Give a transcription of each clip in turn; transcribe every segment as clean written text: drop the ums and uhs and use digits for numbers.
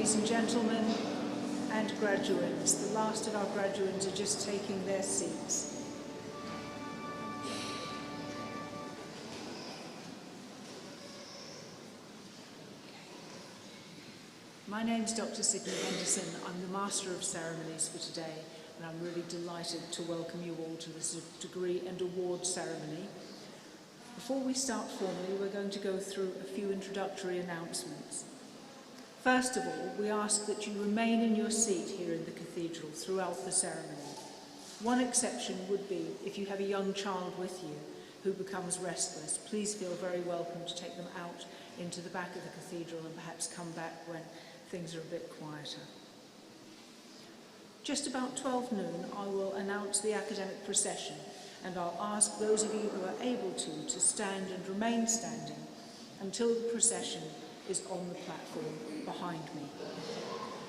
ladies and gentlemen, and graduates. The last of our graduates are just taking their seats. My name's Dr. Sydney Henderson. I'm the Master of Ceremonies for today, and I'm really delighted to welcome you all to this degree and award ceremony. Before we start formally, we're going to go through a few introductory announcements. First of all, we ask that you remain in your seat here in the cathedral throughout the ceremony. One exception would be if you have a young child with you who becomes restless. Please feel very welcome to take them out into the back of the cathedral and perhaps come back when things are a bit quieter. Just about 12 noon, I will announce the academic procession, and I'll ask those of you who are able to stand and remain standing until the procession is on the platform behind me.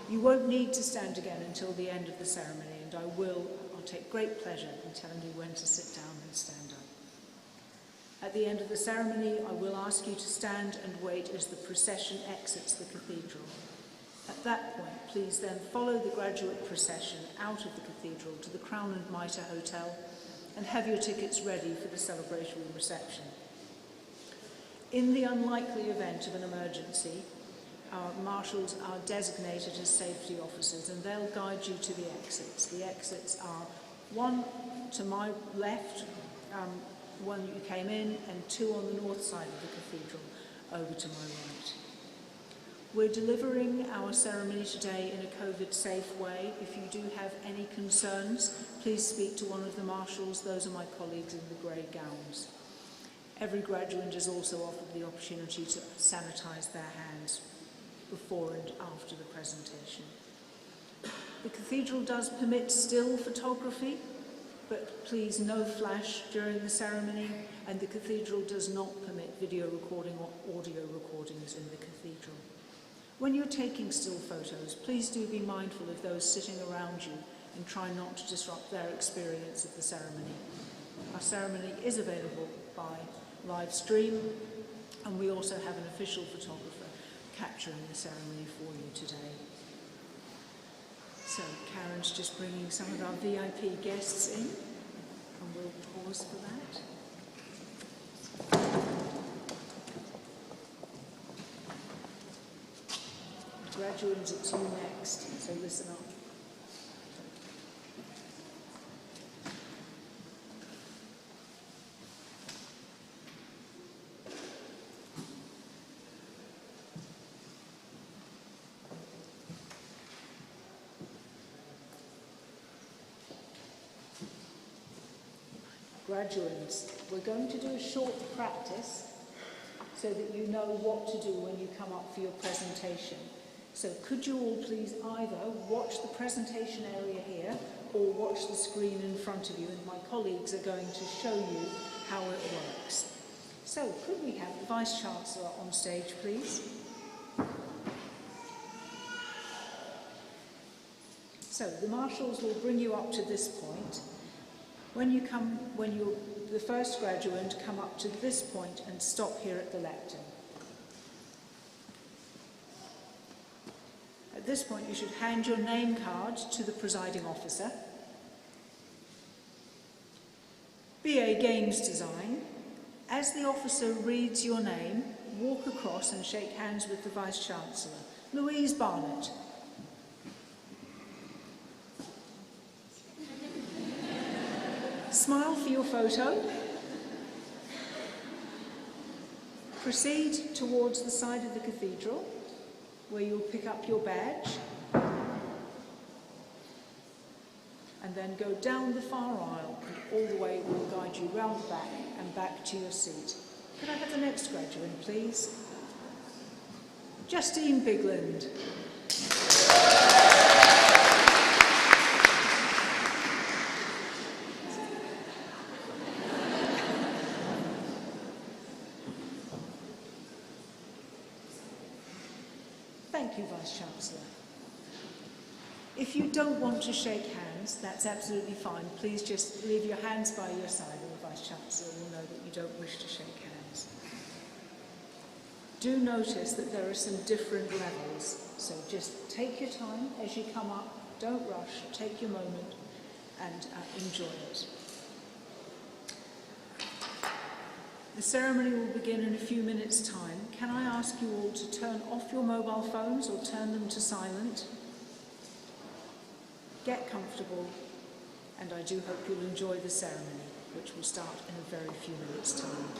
You won't need to stand again until the end of the ceremony, and I'll take great pleasure in telling you when to sit down and stand up. At the end of the ceremony, I will ask you to stand and wait as the procession exits the cathedral. At that point, please then follow the graduate procession out of the cathedral to the Crown and Mitre Hotel and have your tickets ready for the celebratory reception. In the unlikely event of an emergency, our marshals are designated as safety officers, and they'll guide you to the exits. The exits are one to my left, one you came in, and two on the north side of the cathedral over to my right. We're delivering our ceremony today in a COVID-safe way. If you do have any concerns, please speak to one of the marshals. Those are my colleagues in the grey gowns. Every graduate is also offered the opportunity to sanitize their hands before and after the presentation. The cathedral does permit still photography, but please no flash during the ceremony, and the cathedral does not permit video recording or audio recordings in the cathedral. When you're taking still photos, please do be mindful of those sitting around you and try not to disrupt their experience of the ceremony. Our ceremony is available by live stream, and we also have an official photographer capturing the ceremony for you today. So Karen's just bringing some of our VIP guests in, and we'll pause for that. Graduates, it's you next, so listen up. Graduates, we're going to do a short practice so that you know what to do when you come up for your presentation. So could you all please either watch the presentation area here or watch the screen in front of you, and my colleagues are going to show you how it works. So could we have the Vice-Chancellor on stage, please? So the marshals will bring you up to this point. When you're the first graduate, come up to this point and stop here at the lectern. At this point, you should hand your name card to the presiding officer. BA Games Design. As the officer reads your name, walk across and shake hands with the Vice-Chancellor, Louise Barnett. Smile for your photo. Proceed towards the side of the cathedral, where you'll pick up your badge, and then go down the far aisle, and all the way we'll guide you round the back and back to your seat. Could I have the next graduate, please? Justine Bigland. Thank you, Vice-Chancellor. If you don't want to shake hands, that's absolutely fine. Please just leave your hands by your side, and the Vice-Chancellor will know that you don't wish to shake hands. Do notice that there are some different levels, so just take your time as you come up, don't rush, take your moment and enjoy it. The ceremony will begin in a few minutes' time. Can I ask you all to turn off your mobile phones or turn them to silent? Get comfortable, and I do hope you'll enjoy the ceremony, which will start in a very few minutes' time.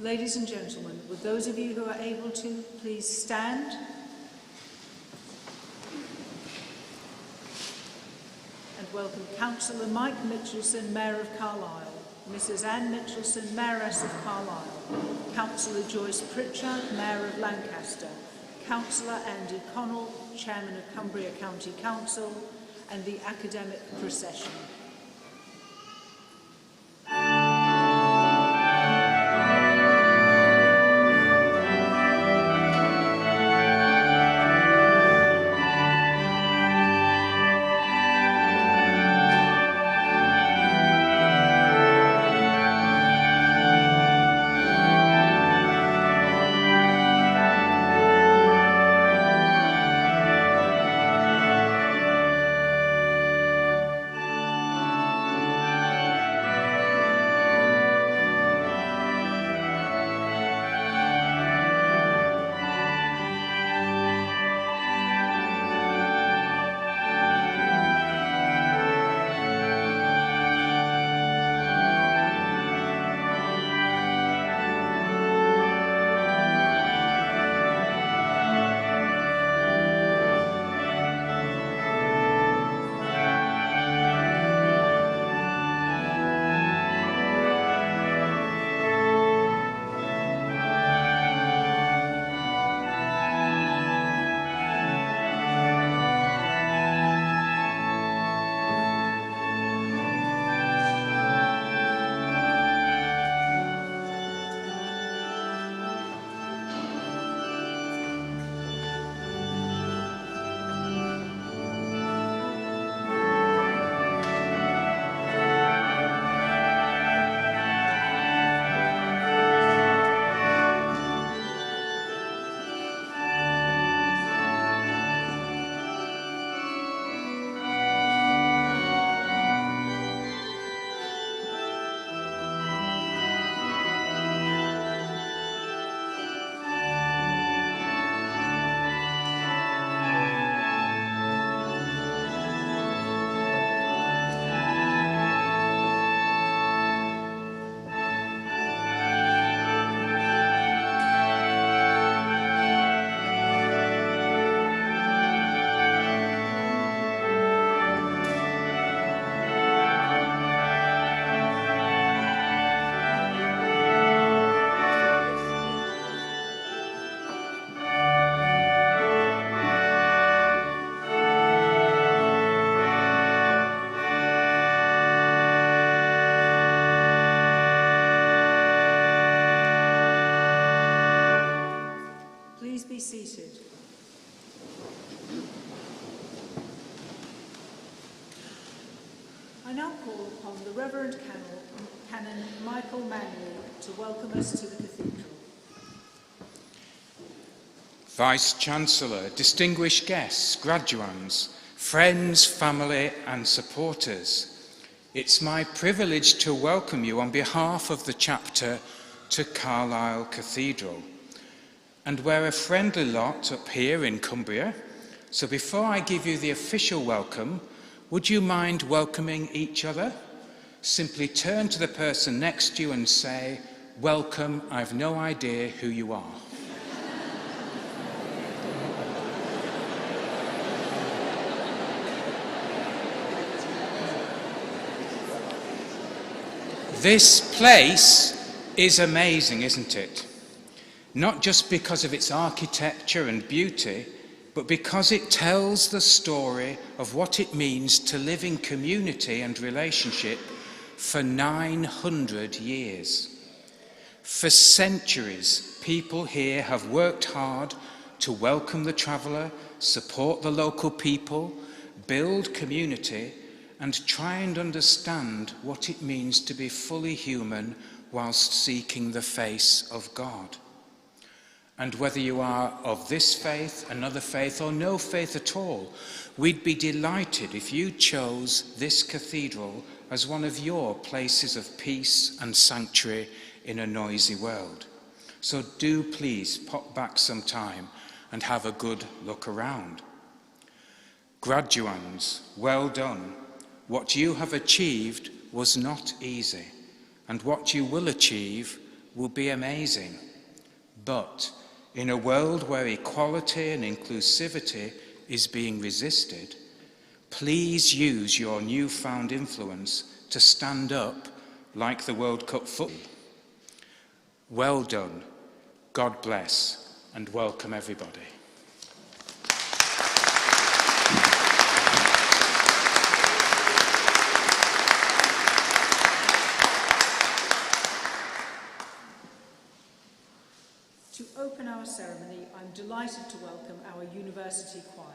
Ladies and gentlemen, would those of you who are able to please stand? And welcome Councillor Mike Mitchelson, Mayor of Carlisle, Mrs Anne Mitchelson, Mayoress of Carlisle, Councillor Joyce Pritchard, Mayor of Lancaster, Councillor Andy Connell, Chairman of Cumbria County Council, and the academic procession. seated. I now call upon the Reverend Canon Michael Manley to welcome us to the Cathedral. Vice-Chancellor, distinguished guests, graduands, friends, family and supporters, it's my privilege to welcome you on behalf of the chapter to Carlisle Cathedral. And we're a friendly lot up here in Cumbria, so before I give you the official welcome, would you mind welcoming each other? Simply turn to the person next to you and say, "Welcome, I've no idea who you are." This place is amazing, isn't it? Not just because of its architecture and beauty, but because it tells the story of what it means to live in community and relationship for 900 years. For centuries, people here have worked hard to welcome the traveller, support the local people, build community, and try and understand what it means to be fully human whilst seeking the face of God. And whether you are of this faith, another faith, or no faith at all, we'd be delighted if you chose this cathedral as one of your places of peace and sanctuary in a noisy world. So do please pop back some time and have a good look around. Graduands, well done. What you have achieved was not easy, and what you will achieve will be amazing. But in a world where equality and inclusivity is being resisted, please use your newfound influence to stand up like the World Cup football. Well done, God bless, and welcome everybody. To open our ceremony, I'm delighted to welcome our University Choir.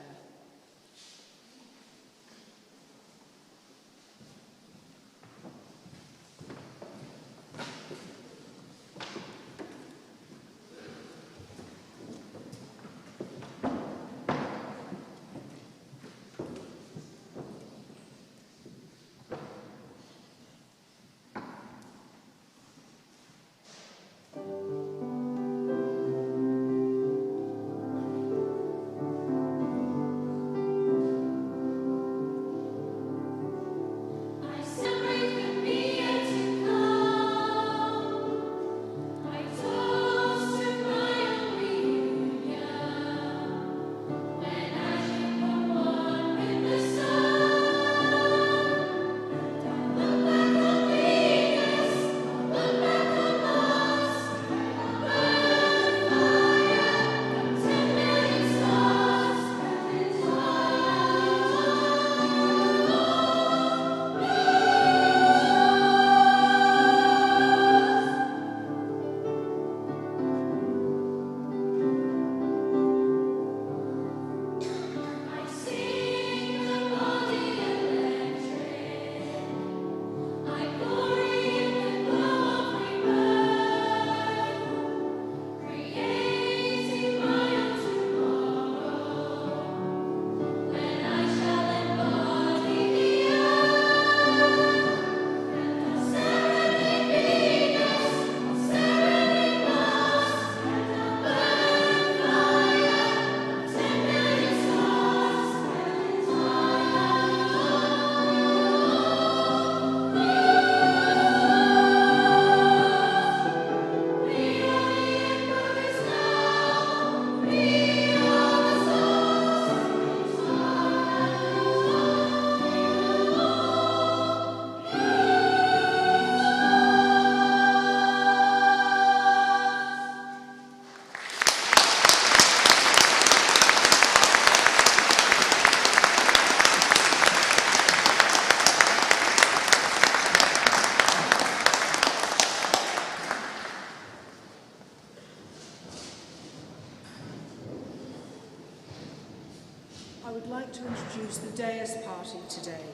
guest party today.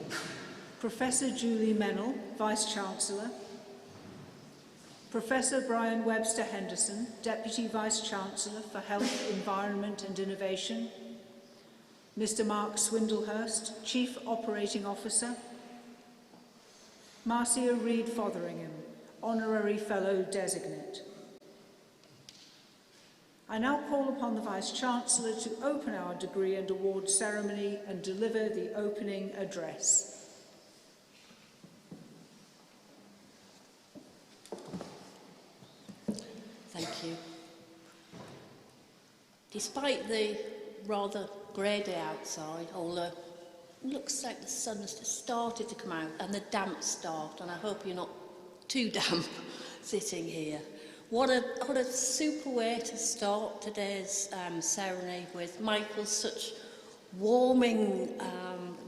Professor Julie Mennell, Vice-Chancellor, Professor Brian Webster Henderson, Deputy Vice-Chancellor for Health, Environment and Innovation, Mr. Mark Swindlehurst, Chief Operating Officer, Marcia Reed Fotheringham, Honorary Fellow Designate. I now call upon the Vice-Chancellor to open our degree and award ceremony and deliver the opening address. Thank you. Despite the rather grey day outside, although it looks like the sun has just started to come out and the damp start, and I hope you're not too damp sitting here. What a super way to start today's ceremony with Michael's such warming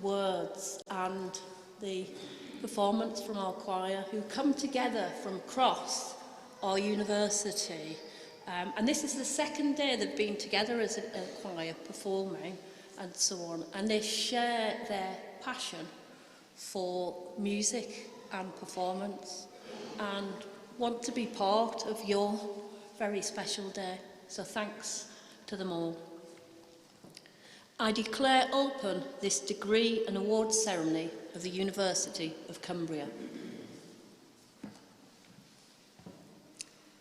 words and the performance from our choir who come together from across our university. And this is the second day they've been together as a choir performing and so on. And they share their passion for music and performance and want to be part of your very special day. So thanks to them all. I declare open this degree and awards ceremony of the University of Cumbria.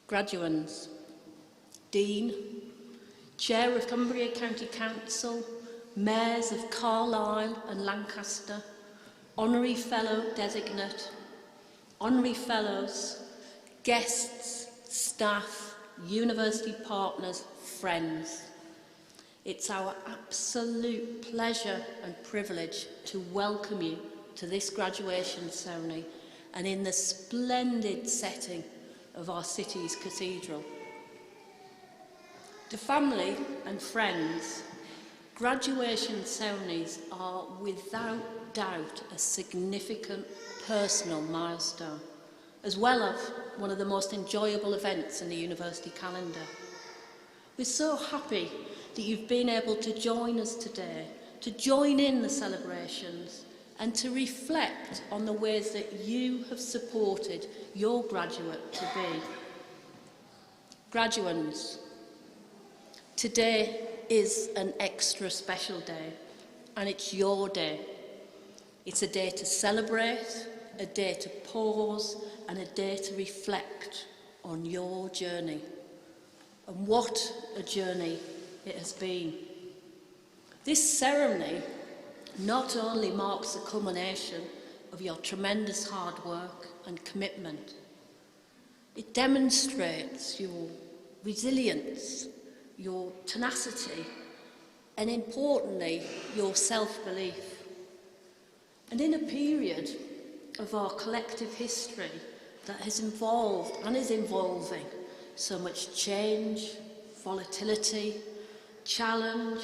Graduands, Dean, Chair of Cumbria County Council, Mayors of Carlisle and Lancaster, Honorary Fellow Designate, Honorary Fellows, guests, staff, university partners, friends. It's our absolute pleasure and privilege to welcome you to this graduation ceremony and in the splendid setting of our city's cathedral. To family and friends, graduation ceremonies are without doubt a significant personal milestone, as well as one of the most enjoyable events in the university calendar. We're so happy that you've been able to join us today, to join in the celebrations and to reflect on the ways that you have supported your graduate to be. Graduands, today is an extra special day, and it's your day. It's a day to celebrate, a day to pause, and a day to reflect on your journey. And what a journey it has been. This ceremony not only marks the culmination of your tremendous hard work and commitment, it demonstrates your resilience, your tenacity, and importantly, your self-belief. And in a period of our collective history that has involved and is involving so much change, volatility, challenge,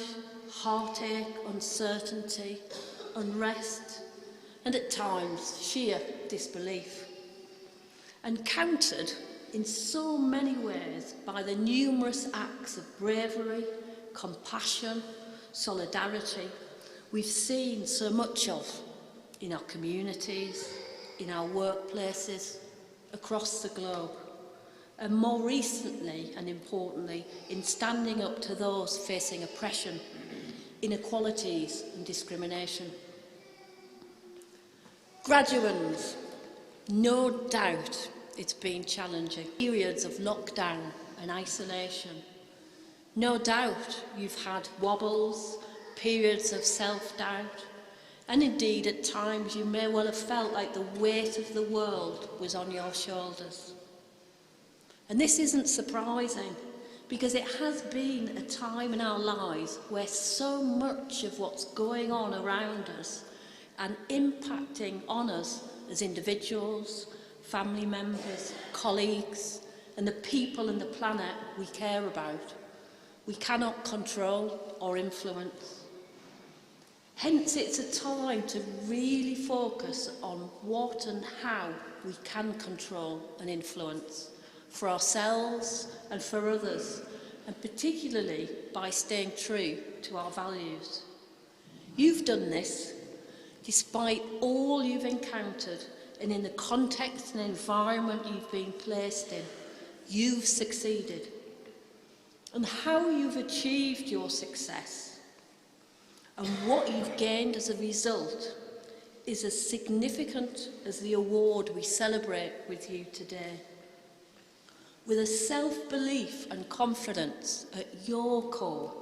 heartache, uncertainty, unrest, and at times sheer disbelief. And countered in so many ways by the numerous acts of bravery, compassion, solidarity we've seen so much of in our communities, in our workplaces, across the globe, and more recently and importantly in standing up to those facing oppression, inequalities and discrimination. Graduands, no doubt it's been challenging. Periods of lockdown and isolation. No doubt you've had wobbles, periods of self-doubt, and indeed at times you may well have felt like the weight of the world was on your shoulders. And this isn't surprising, because it has been a time in our lives where so much of what's going on around us and impacting on us as individuals, family members, colleagues, and the people and the planet we care about, we cannot control or influence. Hence, it's a time to really focus on what and how we can control and influence for ourselves and for others, and particularly by staying true to our values. You've done this, Despite all you've encountered and in the context and environment you've been placed in, you've succeeded. And how you've achieved your success and what you've gained as a result is as significant as the award we celebrate with you today. With a self-belief and confidence at your core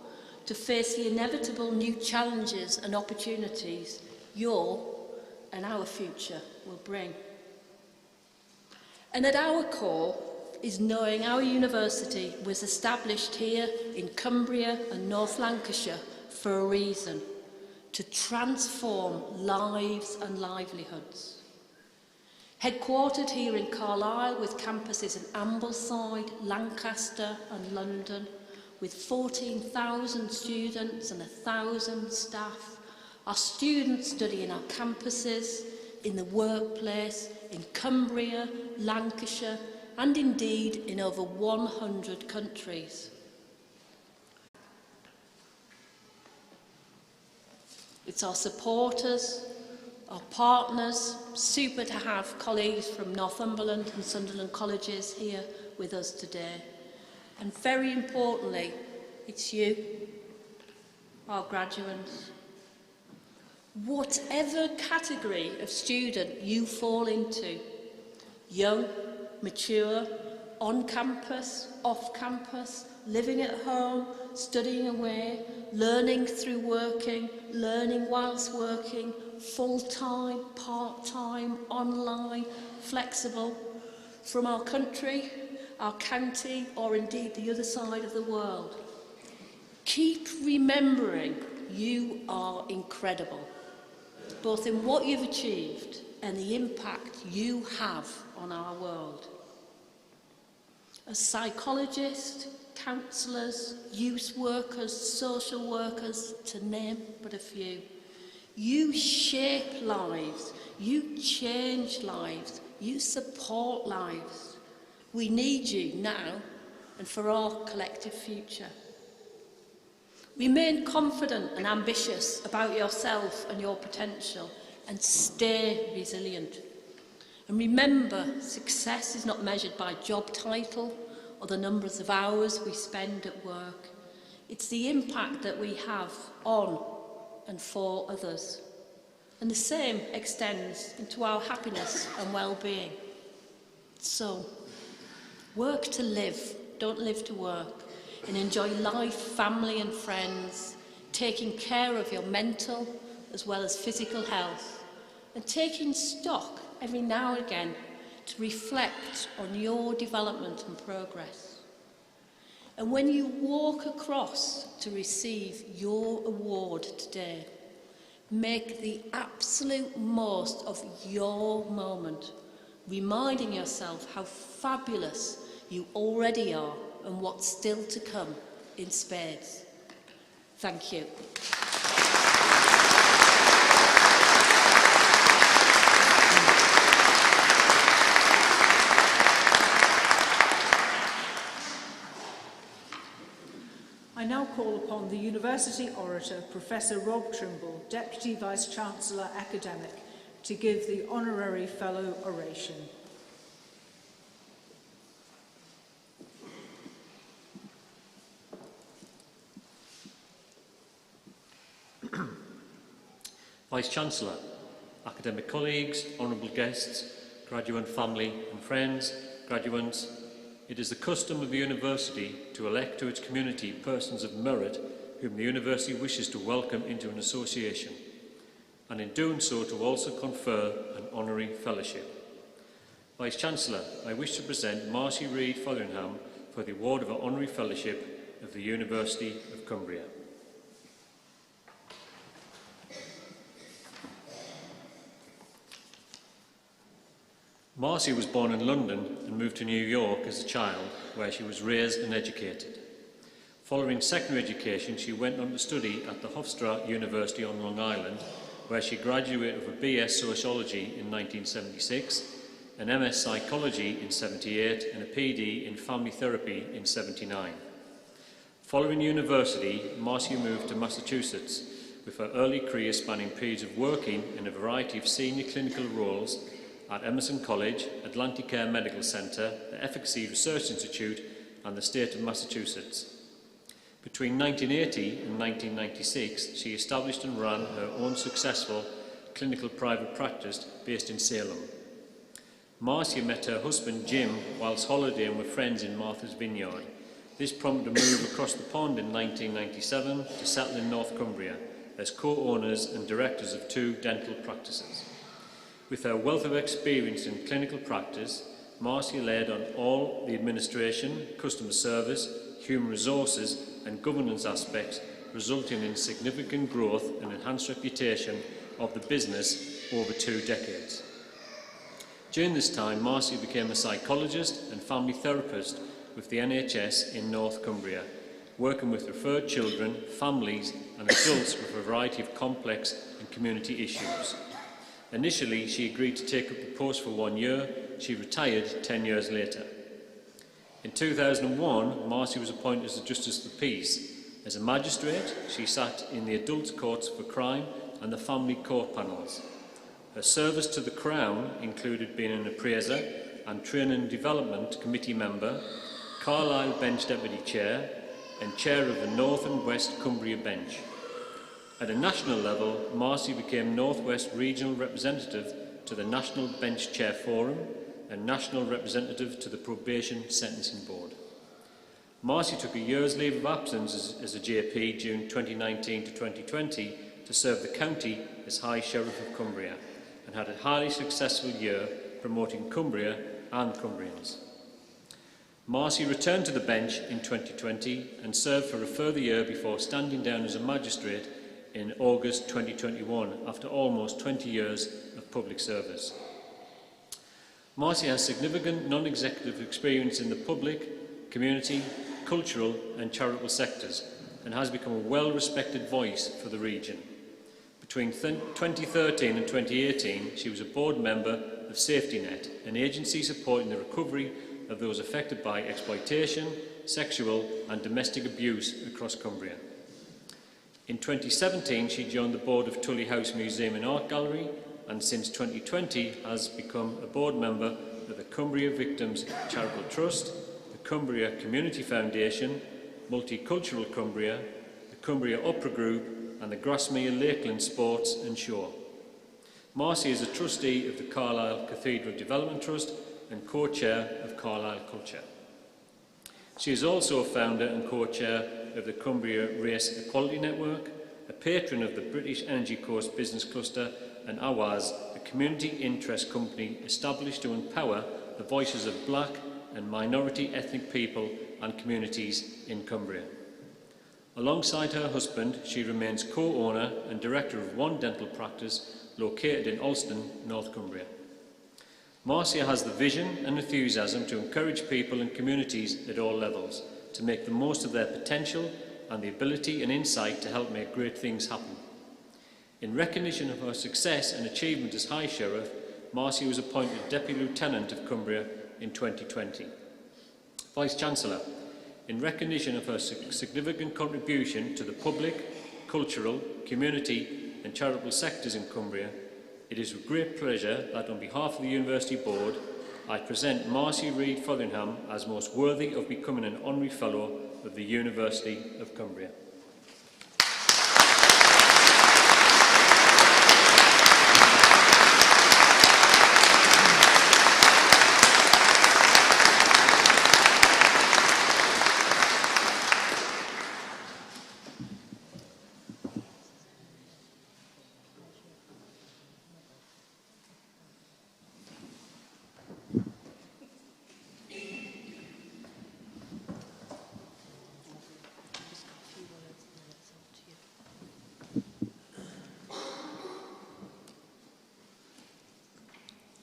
to face the inevitable new challenges and opportunities your and our future will bring. And at our core is knowing our university was established here in Cumbria and North Lancashire for a reason, to transform lives and livelihoods. Headquartered here in Carlisle with campuses in Ambleside, Lancaster and London, with 14,000 students and 1,000 staff, our students study in our campuses, in the workplace, in Cumbria, Lancashire, and indeed in over 100 countries. It's our supporters, our partners, super to have colleagues from Northumberland and Sunderland colleges here with us today. And very importantly, it's you, our graduates. Whatever category of student you fall into, young, mature, on campus, off campus, living at home, studying away, learning through working, learning whilst working, full-time, part-time, online, flexible, from our country, our county, or indeed the other side of the world. Keep remembering you are incredible, both in what you've achieved and the impact you have on our world. As psychologists, counsellors, youth workers, social workers, to name but a few, you shape lives, you change lives, you support lives. We need you now and for our collective future. Remain confident and ambitious about yourself and your potential, and stay resilient. And remember, success is not measured by job title or the numbers of hours we spend at work. It's the impact that we have on and for others. And the same extends into our happiness and well-being. So, work to live, don't live to work, and enjoy life, family and friends, taking care of your mental as well as physical health, and taking stock every now and again to reflect on your development and progress. And when you walk across to receive your award today, make the absolute most of your moment, reminding yourself how fabulous you already are and what's still to come in spades. Thank you. I now call upon the University Orator, Professor Rob Trimble, Deputy Vice-Chancellor Academic, to give the Honorary Fellow oration. Vice-Chancellor, academic colleagues, honourable guests, graduate family and friends, graduates, it is the custom of the university to elect to its community persons of merit whom the university wishes to welcome into an association, and in doing so to also confer an honorary fellowship. Vice-Chancellor, I wish to present Marcy Reid Fotheringham for the award of an honorary fellowship of the University of Cumbria. Marcy was born in London and moved to New York as a child, where she was raised and educated. Following secondary education, she went on to study at the Hofstra University on Long Island, where she graduated with a BS Sociology in 1976, an MS Psychology in 78, and a PD in Family Therapy in 79. Following university, Marcy moved to Massachusetts, with her early career spanning periods of working in a variety of senior clinical roles at Emerson College, Atlanticare Medical Centre, the Efficacy Research Institute and the State of Massachusetts. Between 1980 and 1996, she established and ran her own successful clinical private practice based in Salem. Marcia met her husband Jim whilst holidaying with friends in Martha's Vineyard. This prompted a move across the pond in 1997 to settle in North Cumbria as co-owners and directors of 2 dental practices. With her wealth of experience in clinical practice, Marcia led on all the administration, customer service, human resources and governance aspects, resulting in significant growth and enhanced reputation of the business over 2 decades. During this time, Marcia became a psychologist and family therapist with the NHS in North Cumbria, working with referred children, families and adults with a variety of complex and community issues. Initially, she agreed to take up the post for 1 year. She retired 10 years later. In 2001, Marcia was appointed as the Justice of the Peace. As a magistrate, she sat in the adult courts for crime and the family court panels. Her service to the Crown included being an appraiser and training and development committee member, Carlisle Bench Deputy Chair and Chair of the North and West Cumbria Bench. At a national level, Marcia became North West Regional Representative to the National Bench Chair Forum and National Representative to the Probation Sentencing Board. Marcia took a year's leave of absence as a JP June 2019 to 2020 to serve the county as High Sheriff of Cumbria and had a highly successful year promoting Cumbria and Cumbrians. Marcia returned to the bench in 2020 and served for a further year before standing down as a magistrate in August 2021 after almost 20 years of public service. Marcia has significant non-executive experience in the public, community, cultural and charitable sectors and has become a well-respected voice for the region. Between 2013 and 2018, she was a board member of SafetyNet, an agency supporting the recovery of those affected by exploitation, sexual and domestic abuse across Cumbria. In 2017, she joined the board of Tully House Museum and Art Gallery and since 2020 has become a board member of the Cumbria Victims Charitable Trust, the Cumbria Community Foundation, Multicultural Cumbria, the Cumbria Opera Group and the Grasmere Lakeland Sports and Show. Marcia is a trustee of the Carlisle Cathedral Development Trust and co-chair of Carlisle Culture. She is also a founder and co-chair of the Cumbria Race Equality Network, a patron of the British Energy Coast Business Cluster and AWAS, a community interest company established to empower the voices of black and minority ethnic people and communities in Cumbria. Alongside her husband, she remains co-owner and director of one dental practice located in Alston, North Cumbria. Marcia has the vision and enthusiasm to encourage people and communities at all levels to make the most of their potential and the ability and insight to help make great things happen. In recognition of her success and achievement as High Sheriff, Marcia was appointed Deputy Lieutenant of Cumbria in 2020. Vice-Chancellor, in recognition of her significant contribution to the public, cultural, community and charitable sectors in Cumbria, it is with great pleasure that on behalf of the University Board, I present Marcia Reid Fotheringham as most worthy of becoming an Honorary Fellow of the University of Cumbria.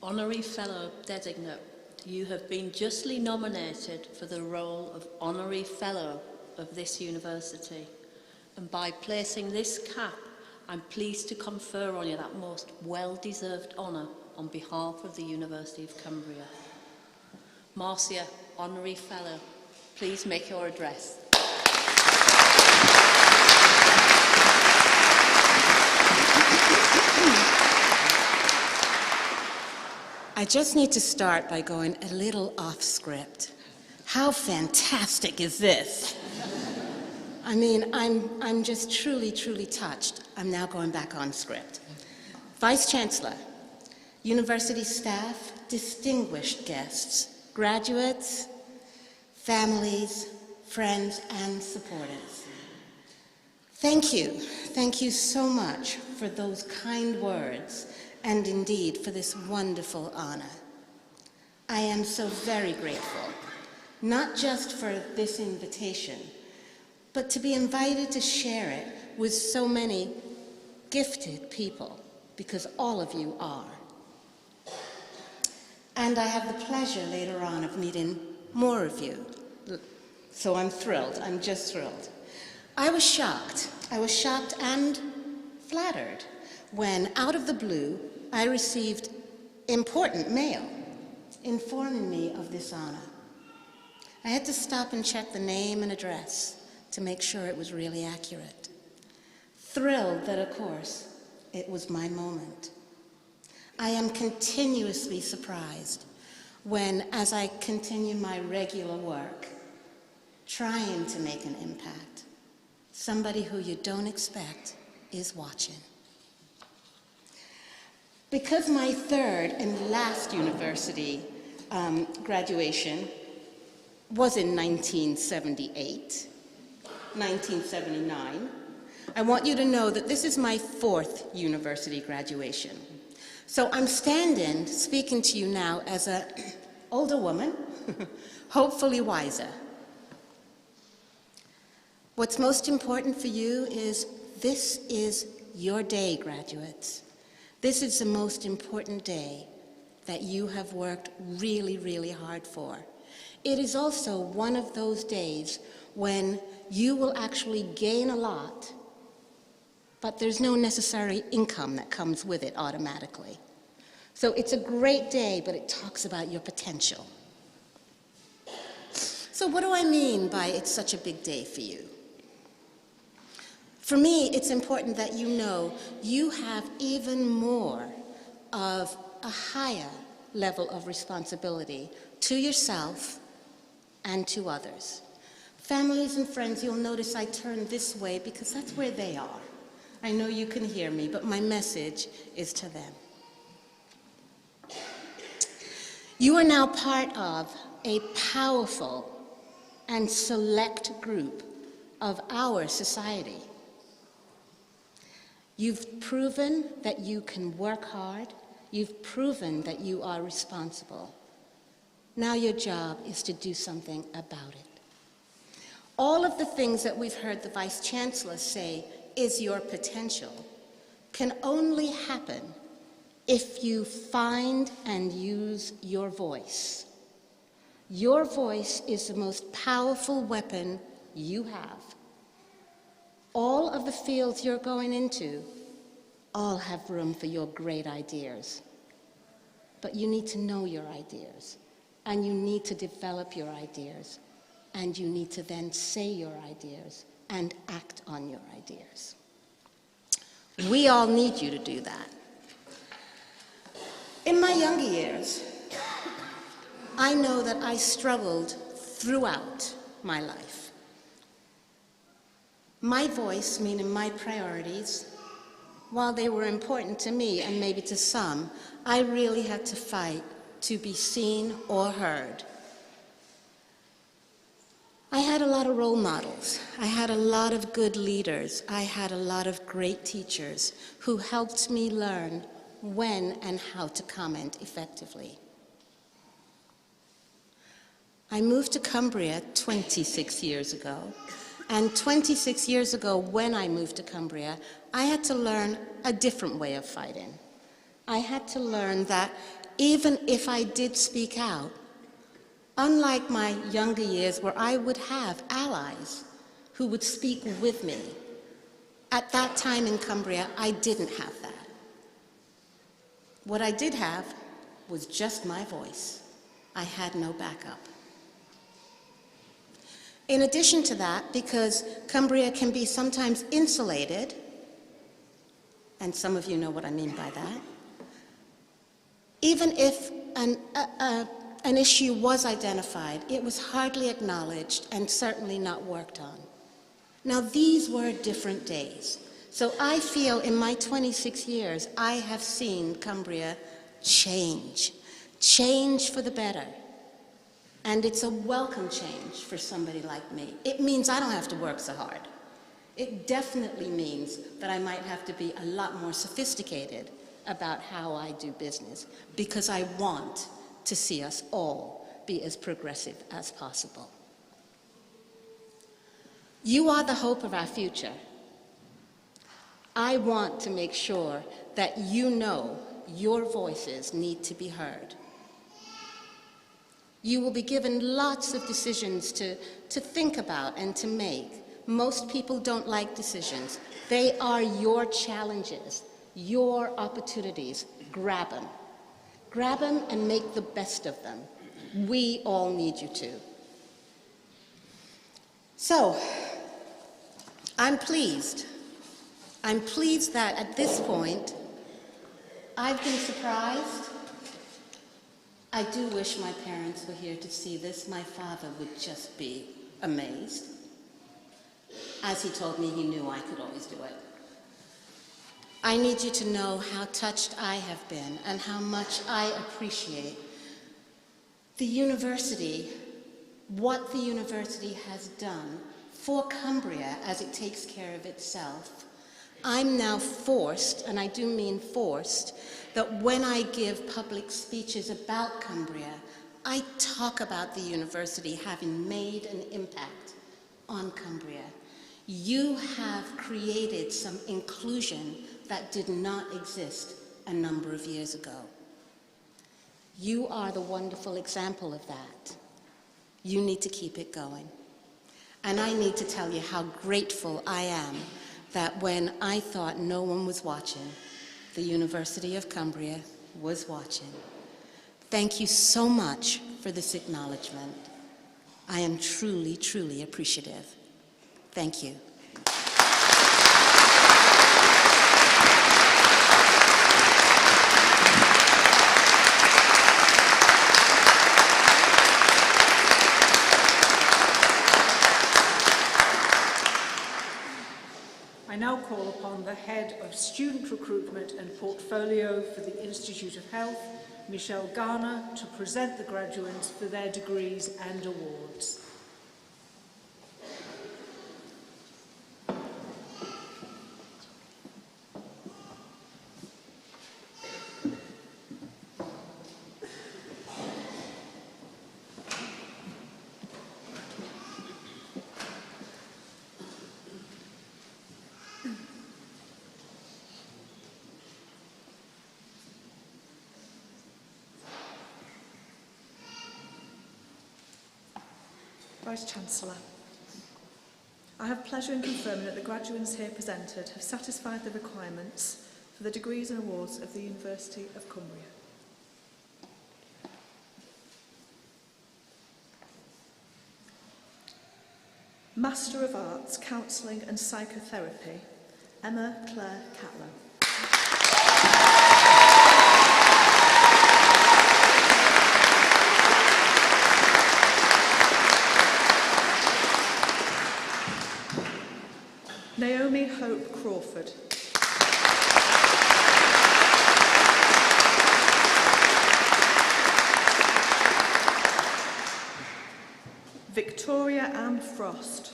Honorary Fellow Designate, you have been justly nominated for the role of Honorary Fellow of this university. And by placing this cap, I'm pleased to confer on you that most well-deserved honour on behalf of the University of Cumbria. Marcia, Honorary Fellow, please make your address. I just need to start by going a little off script. How fantastic is this? I mean, I'm just truly, truly touched. I'm now going back on script. Vice Chancellor, university staff, distinguished guests, graduates, families, friends, and supporters. Thank you. Thank you so much for those kind words and indeed for this wonderful honor. I am so very grateful, not just for this invitation, but to be invited to share it with so many gifted people, because all of you are. And I have the pleasure later on of meeting more of you. So I'm thrilled, I'm just thrilled. I was shocked and flattered when, out of the blue, I received important mail informing me of this honor. I had to stop and check the name and address to make sure it was really accurate. Thrilled that, of course, it was my moment. I am continuously surprised when, as I continue my regular work, trying to make an impact, somebody who you don't expect is watching. Because my third and last university graduation was in 1978, 1979, I want you to know that this is my fourth university graduation. So I'm speaking to you now as an older woman, hopefully wiser. What's most important for you is this is your day, graduates. This is the most important day that you have worked really, really hard for. It is also one of those days when you will actually gain a lot, but there's no necessary income that comes with it automatically. So it's a great day, but it talks about your potential. So what do I mean by it's such a big day for you? For me, it's important that you know you have even more of a higher level of responsibility to yourself and to others. Families and friends, you'll notice I turn this way because that's where they are. I know you can hear me, but my message is to them. You are now part of a powerful and select group of our society. You've proven that you can work hard. You've proven that you are responsible. Now your job is to do something about it. All of the things that we've heard the Vice Chancellor say is your potential can only happen if you find and use your voice. Your voice is the most powerful weapon you have. All of the fields you're going into all have room for your great ideas. But you need to know your ideas, and you need to develop your ideas, and you need to then say your ideas and act on your ideas. We all need you to do that. In my younger years, I know that I struggled throughout my life. My voice, meaning my priorities, while they were important to me and maybe to some, I really had to fight to be seen or heard. I had a lot of role models. I had a lot of good leaders. I had a lot of great teachers who helped me learn when and how to comment effectively. I moved to Cumbria 26 years ago. And 26 years ago, when I moved to Cumbria, I had to learn a different way of fighting. I had to learn that even if I did speak out, unlike my younger years where I would have allies who would speak with me, at that time in Cumbria, I didn't have that. What I did have was just my voice. I had no backup. In addition to that, because Cumbria can be sometimes insulated, and some of you know what I mean by that, even if an issue was identified, it was hardly acknowledged and certainly not worked on. Now, these were different days. So I feel in my 26 years, I have seen Cumbria change for the better. And it's a welcome change for somebody like me. It means I don't have to work so hard. It definitely means that I might have to be a lot more sophisticated about how I do business, because I want to see us all be as progressive as possible. You are the hope of our future. I want to make sure that you know your voices need to be heard. You will be given lots of decisions to think about and to make. Most people don't like decisions. They are your challenges, your opportunities. Grab them. Grab them and make the best of them. We all need you to. So, I'm pleased. I'm pleased that at this point, I've been surprised. I do wish my parents were here to see this. My father would just be amazed. As he told me, he knew I could always do it. I need you to know how touched I have been and how much I appreciate the university, what the university has done for Cumbria as it takes care of itself. I'm now forced, and I do mean forced, that when I give public speeches about Cumbria, I talk about the university having made an impact on Cumbria. You have created some inclusion that did not exist a number of years ago. You are the wonderful example of that. You need to keep it going. And I need to tell you how grateful I am that when I thought no one was watching, the University of Cumbria was watching. Thank you so much for this acknowledgement. I am truly, truly appreciative. Thank you. I now call upon the Head of Student Recruitment and Portfolio for the Institute of Health, Michelle Garner, to present the graduates for their degrees and awards. Vice-Chancellor, I have pleasure in confirming that the graduates here presented have satisfied the requirements for the degrees and awards of the University of Cumbria. Master of Arts, Counselling and Psychotherapy, Emma Claire Catlin. Naomi Hope Crawford. Victoria Ann Frost.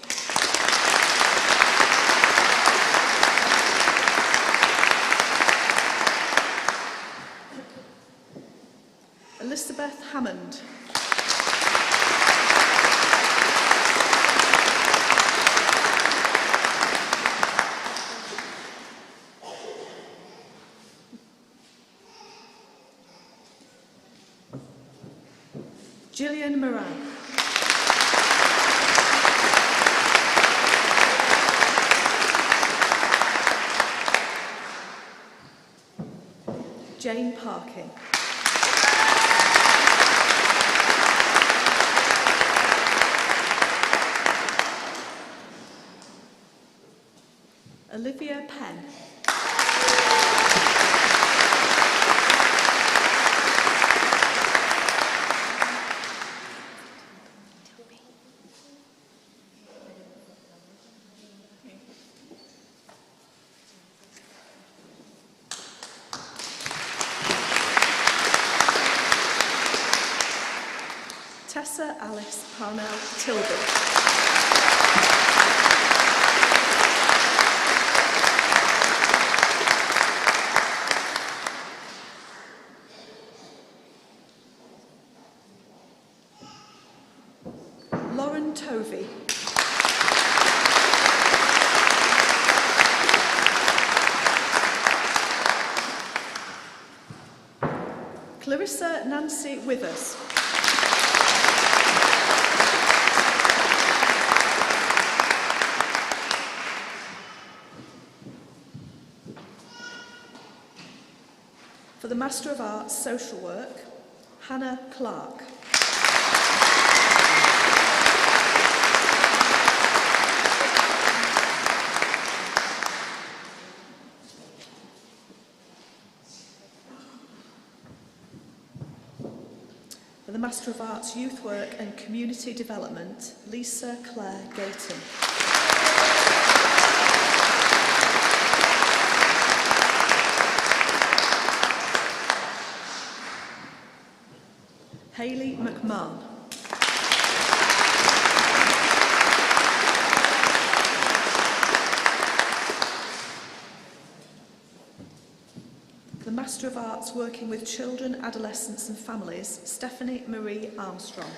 Elizabeth Hammond. Gillian Moran. Jane Parkin. Olivia Penn. Tessa Alice Parnell Tilby. Lauren Tovey. Clarissa Nancy Withers. For the Master of Arts, Social Work, Hannah Clark. For the Master of Arts, Youth Work and Community Development, Lisa Claire Gayton. Hayley McMahon. The Master of Arts Working with Children, Adolescents and Families, Stephanie Marie Armstrong.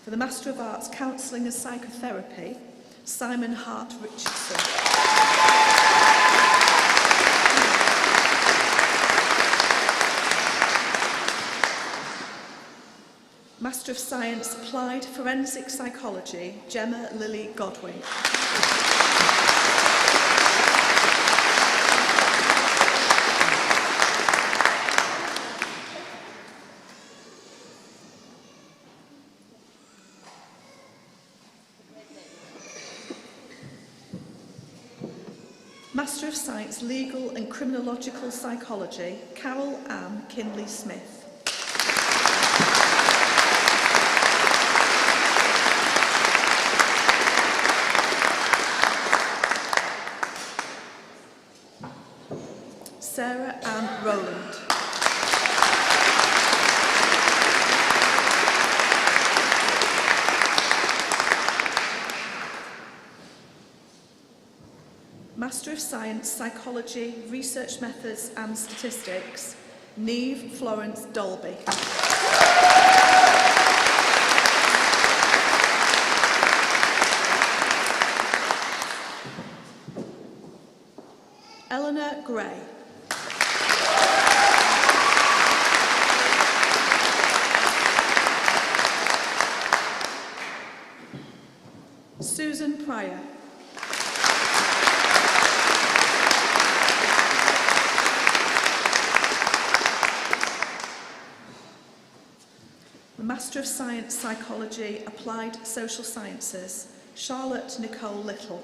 For the Master of Arts Counselling and Psychotherapy, Simon Hart Richardson. Master of Science Applied Forensic Psychology, Gemma Lily Godwin. Master of Science Legal and Criminological Psychology, Carol Ann Kinley Smith. Sarah Ann Rowland. Master of Science Psychology, Research Methods and Statistics, Neve Florence Dolby. Eleanor Gray. Susan Pryor. The Master of Science Psychology, Applied Social Sciences, Charlotte Nicole Little.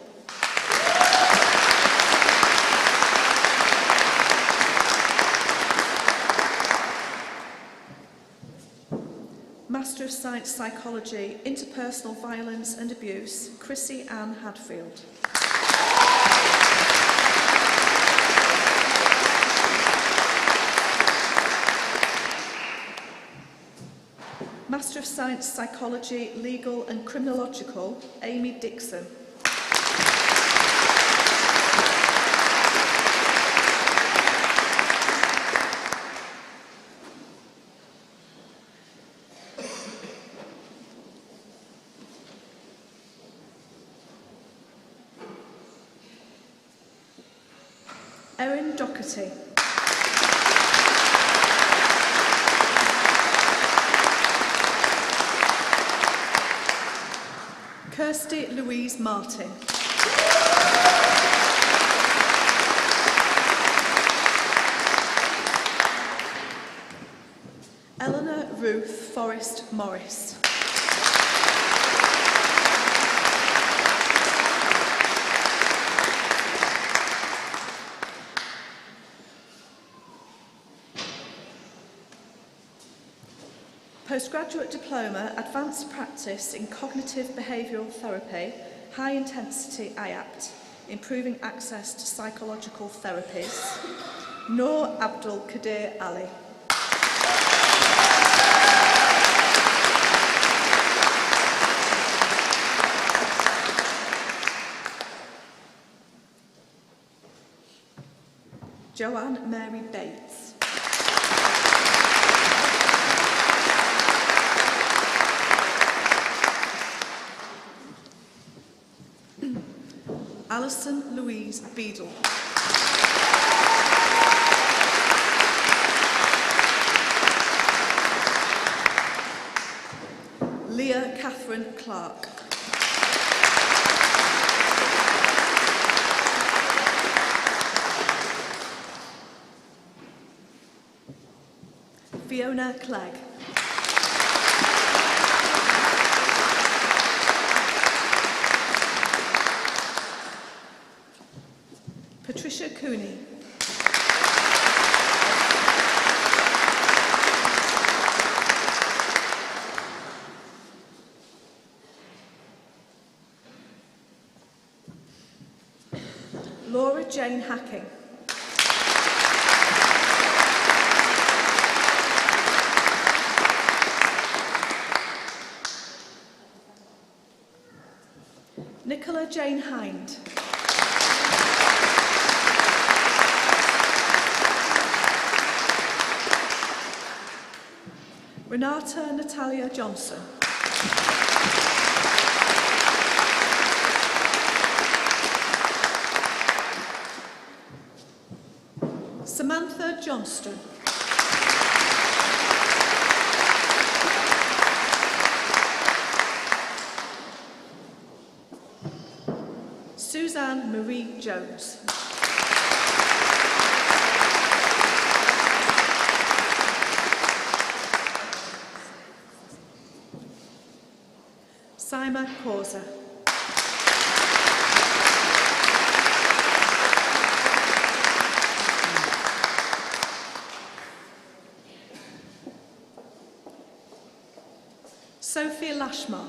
Master of Science Psychology, Interpersonal Violence and Abuse, Chrissy Ann Hadfield. Master of Science Psychology, Legal and Criminological, Amy Dixon. Erin Doherty. Kirsty Louise Martin. Eleanor Ruth Forrest Morris. Postgraduate Diploma, Advanced Practice in Cognitive Behavioural Therapy, High Intensity IAPT, improving access to psychological therapies, Noor Abdul Qadir Ali. Joanne Mary Bates. Alison Louise Beadle. Leah Catherine Clark. Fiona Clegg. Patricia Cooney. Laura Jane Hacking. Nicola Jane Hind. Renata Natalia Johnson. Samantha Johnston. Suzanne Marie Jones. Saima Corsa. Sophie Lashmar.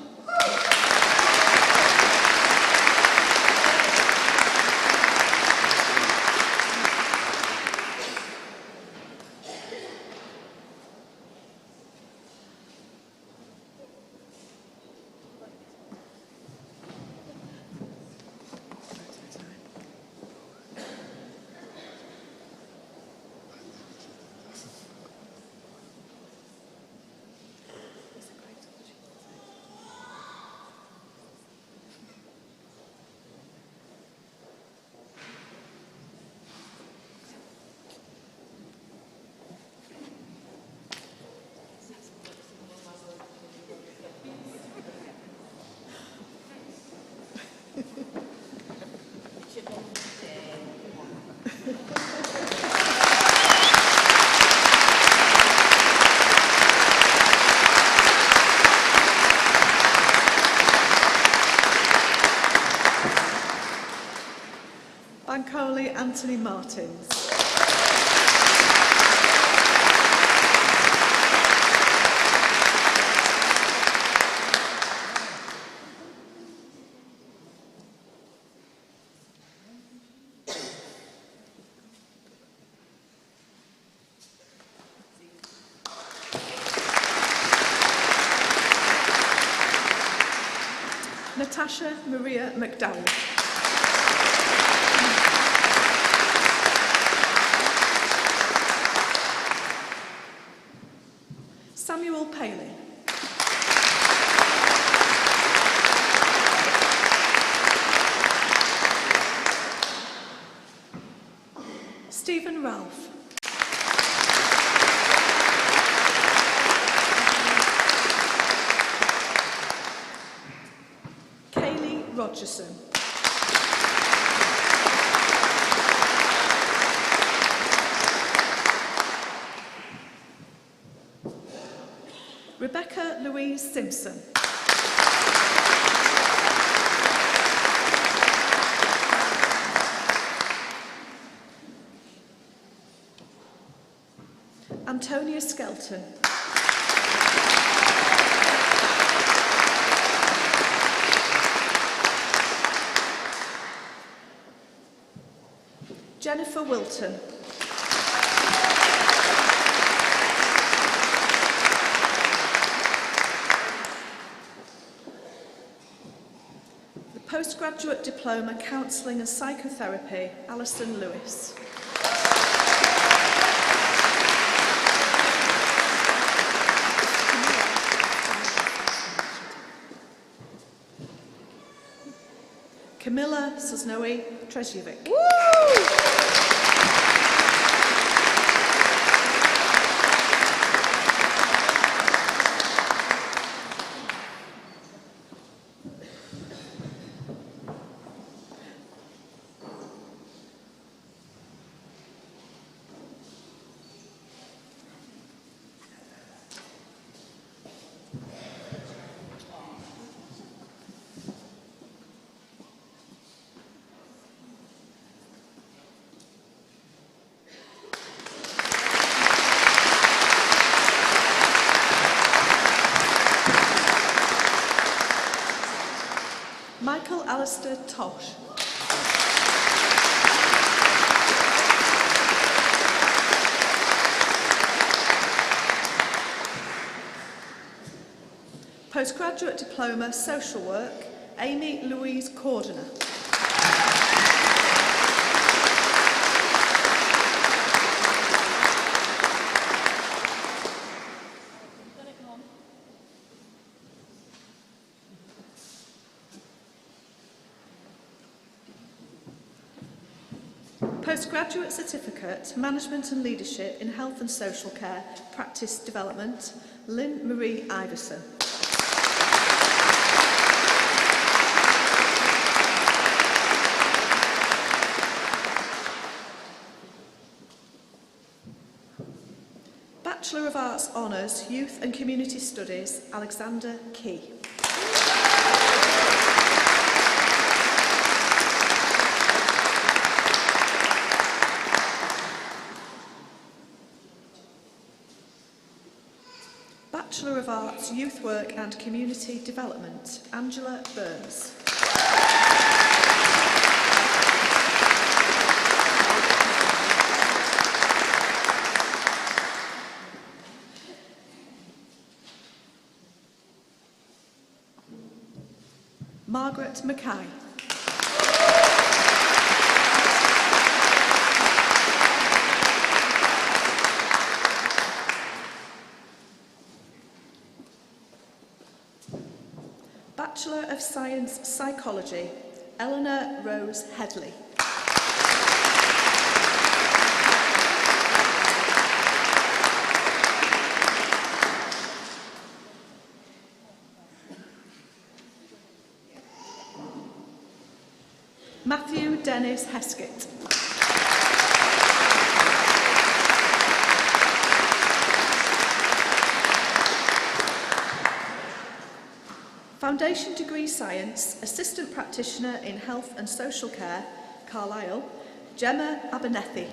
Bankole Anthony Martins. Natasha Maria McDowell. Samuel Paley. Stephen Ralph. Kaylee Rogerson. Rebecca Louise Simpson. Antonia Skelton. Jennifer Wilton. The Postgraduate Diploma Counselling and Psychotherapy, Alison Lewis. Camilla Sosnoe Trezjevic. Michael Alistair Tosh. Postgraduate Diploma Social Work, Amy Louise Cordner. Postgraduate Certificate, Management and Leadership in Health and Social Care, Practice Development, Lynn Marie Iverson. Bachelor of Arts Honours, Youth and Community Studies, Alexander Key. Bachelor of Arts, Youth Work and Community Development, Angela Burns. Margaret Mackay. Bachelor of Science Psychology, Eleanor Rose Headley. Matthew Dennis Heskett. Foundation Degree Science, Assistant Practitioner in Health and Social Care, Carlisle, Gemma Abernethy.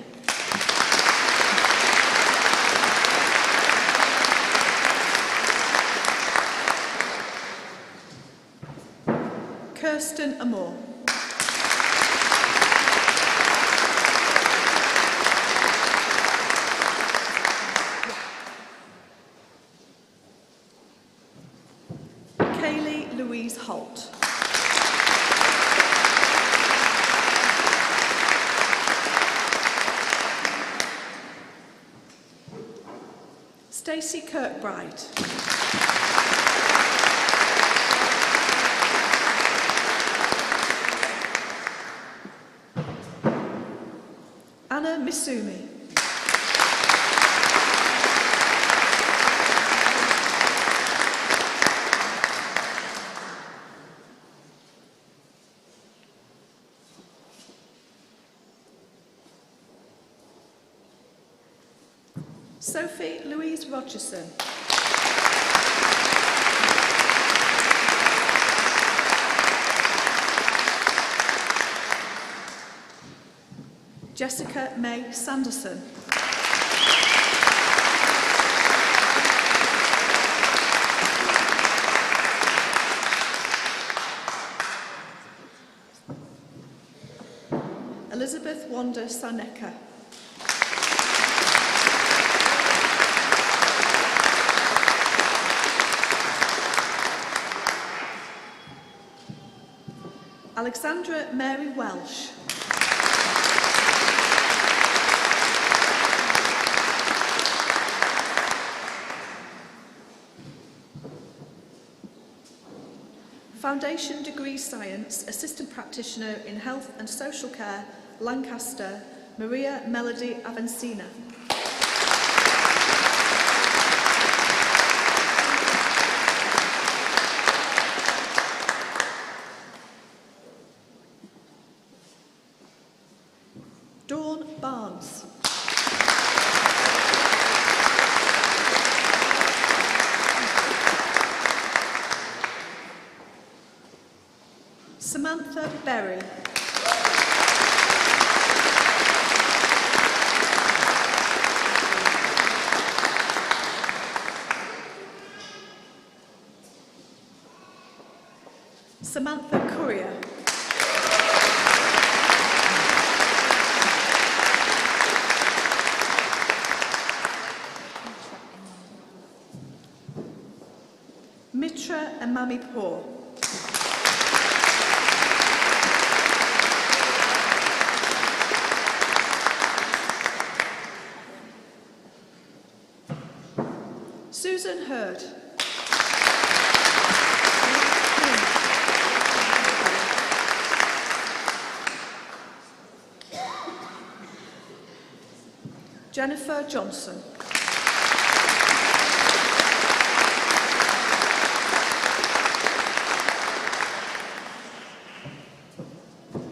Kirsten Amore. Louise Holt. Stacey Kirkbride. Anna Misumi. Sophie Louise Rogerson. Jessica May Sanderson. Elizabeth Wanda Sarneka. Alexandra Mary Welsh. Foundation Degree Science, Assistant Practitioner in Health and Social Care, Lancaster, Maria Melody Avencina. Dawn Barnes. Samantha Berry. Samantha Courier. Mitra Amamipour. Susan Hurd. Jennifer Johnson.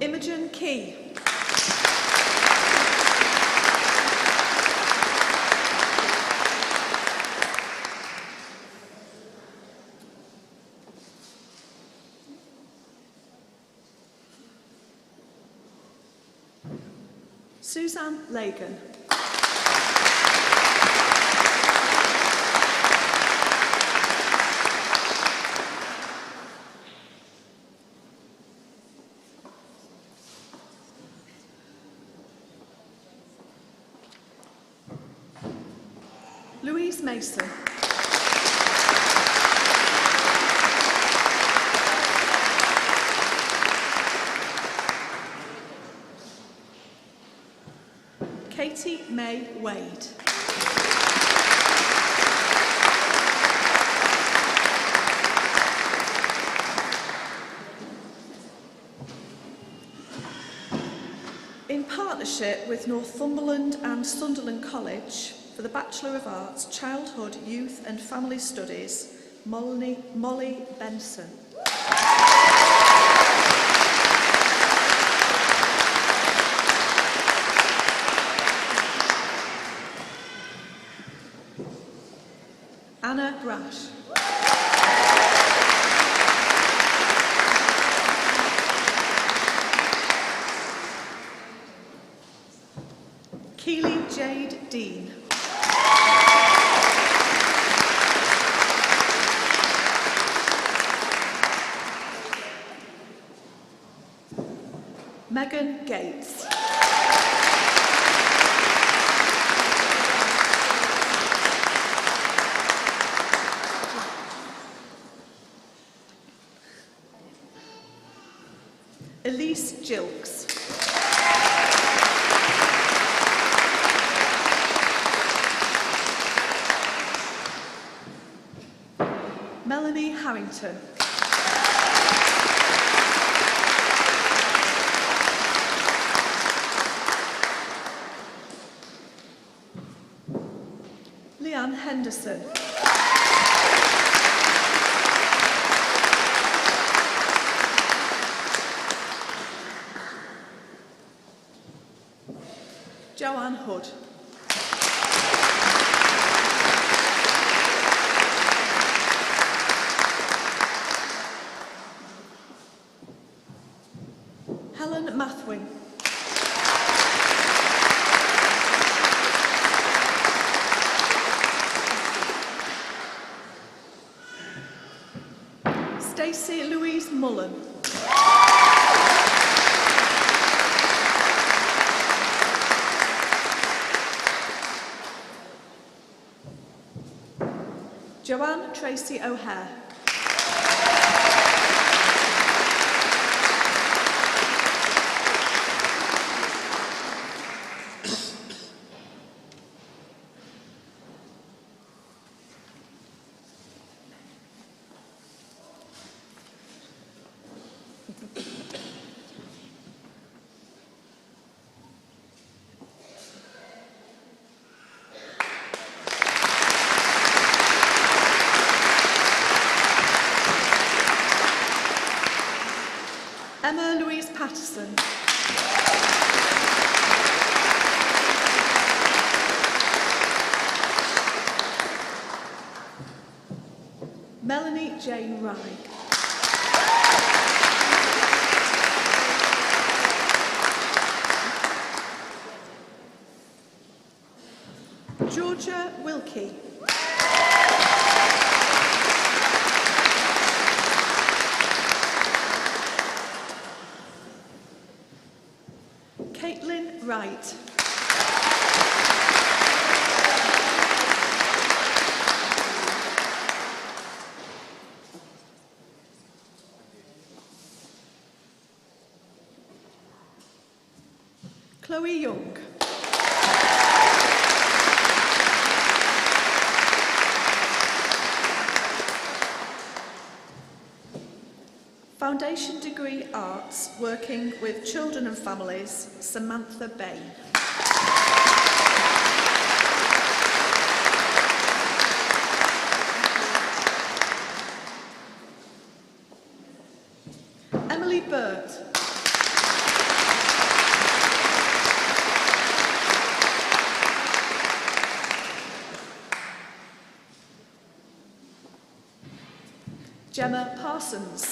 Imogen Key. Suzanne Lagan. Louise Mason. Katie May Wade. In partnership with Northumberland and Sunderland College, for the Bachelor of Arts, Childhood, Youth and Family Studies, Molly Benson. Anna Brash. Keely Jade Dean. Megan Gates. Elise Gilks. Melanie Harrington. Leanne Henderson. Joanne Hood. Helen Mathwing. Stacey Louise Mullen. Joanne Tracy O'Hare. Emma Louise Patterson. Melanie Jane Rye. Georgia Wilkie. Caitlin Wright. Chloe Young. Foundation Degree Arts, working with children and families, Samantha Bain. Emily Burt. Gemma Parsons.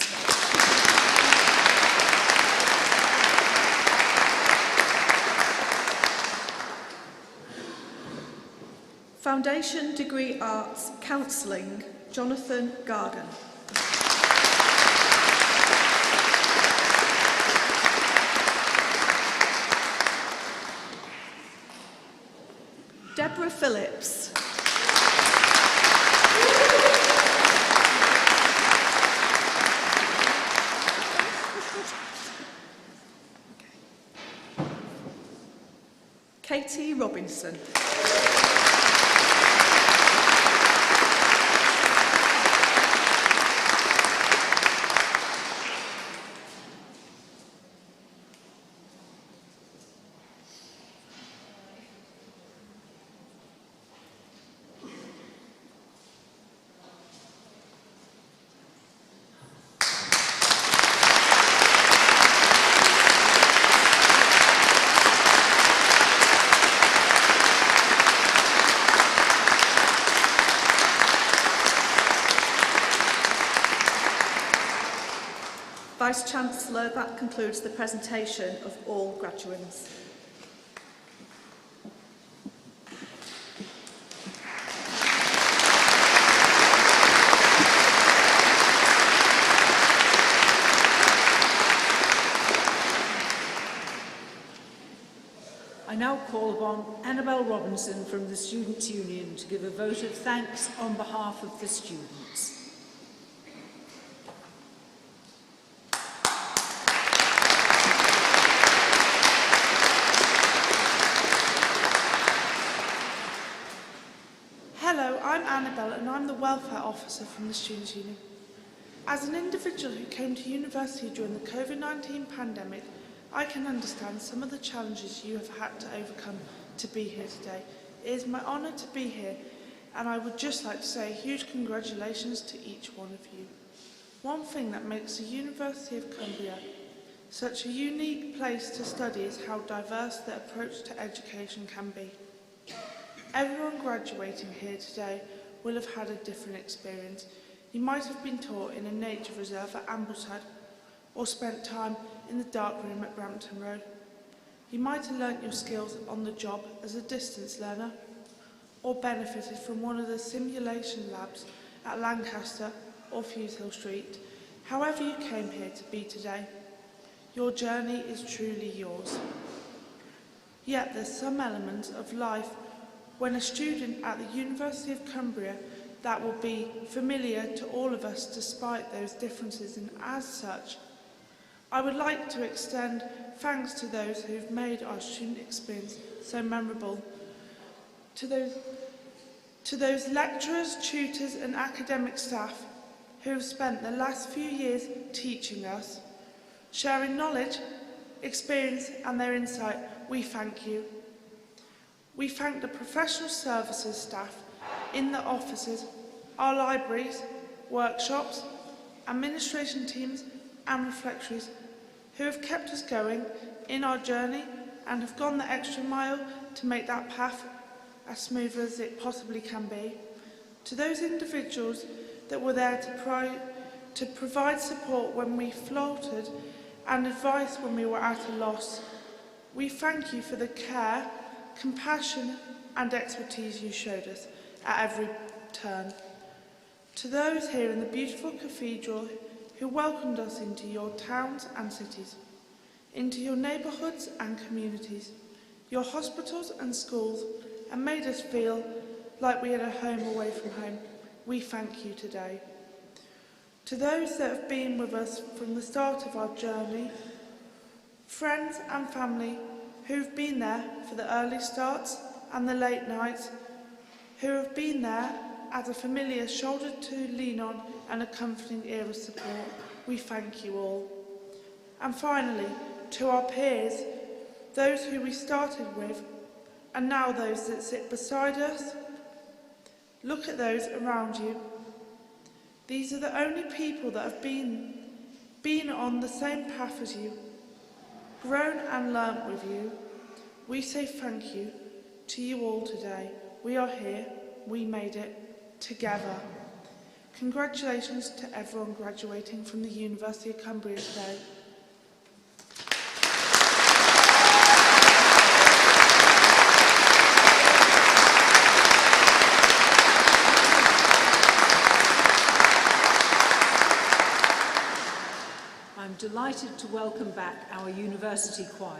Foundation Degree Arts, Counselling, Jonathan Garden. Deborah Phillips. Katie Robinson. Vice-Chancellor, that concludes the presentation of all graduates. I now call upon Annabel Robinson from the Students' Union to give a vote of thanks on behalf of the students. Hello, I'm Annabelle and I'm the Welfare Officer from the Students' Union. As an individual who came to university during the COVID-19 pandemic, I can understand some of the challenges you have had to overcome to be here today. It is my honour to be here, and I would just like to say a huge congratulations to each one of you. One thing that makes the University of Cumbria such a unique place to study is how diverse the approach to education can be. Everyone graduating here today will have had a different experience. You might have been taught in a nature reserve at Ambleside, or spent time in the dark room at Brampton Road. You might have learnt your skills on the job as a distance learner, or benefited from one of the simulation labs at Lancaster or Fuse Hill Street. However you came here to be today, your journey is truly yours. Yet there's some elements of life when a student at the University of Cumbria that will be familiar to all of us despite those differences, and as such, I would like to extend thanks to those who've made our student experience so memorable. To those lecturers, tutors and academic staff who have spent the last few years teaching us, sharing knowledge, experience and their insight, we thank you. We thank the professional services staff in the offices, our libraries, workshops, administration teams and refectories who have kept us going in our journey and have gone the extra mile to make that path as smooth as it possibly can be. To those individuals that were there to provide support when we faltered and advice when we were at a loss, we thank you for the care, compassion and expertise you showed us at every turn. To those here in the beautiful cathedral who welcomed us into your towns and cities, into your neighbourhoods and communities, your hospitals and schools, and made us feel like we had a home away from home, we thank you today. To those that have been with us from the start of our journey, friends and family who've been there for the early starts and the late nights, who have been there as a familiar shoulder to lean on and a comforting ear of support, we thank you all. And finally, to our peers, those who we started with, and now those that sit beside us, look at those around you. These are the only people that have been on the same path as you, grown and learnt with you. We say thank you to you all today. We are here, we made it, together. Congratulations to everyone graduating from the University of Cumbria today. I'm delighted to welcome back our university choir.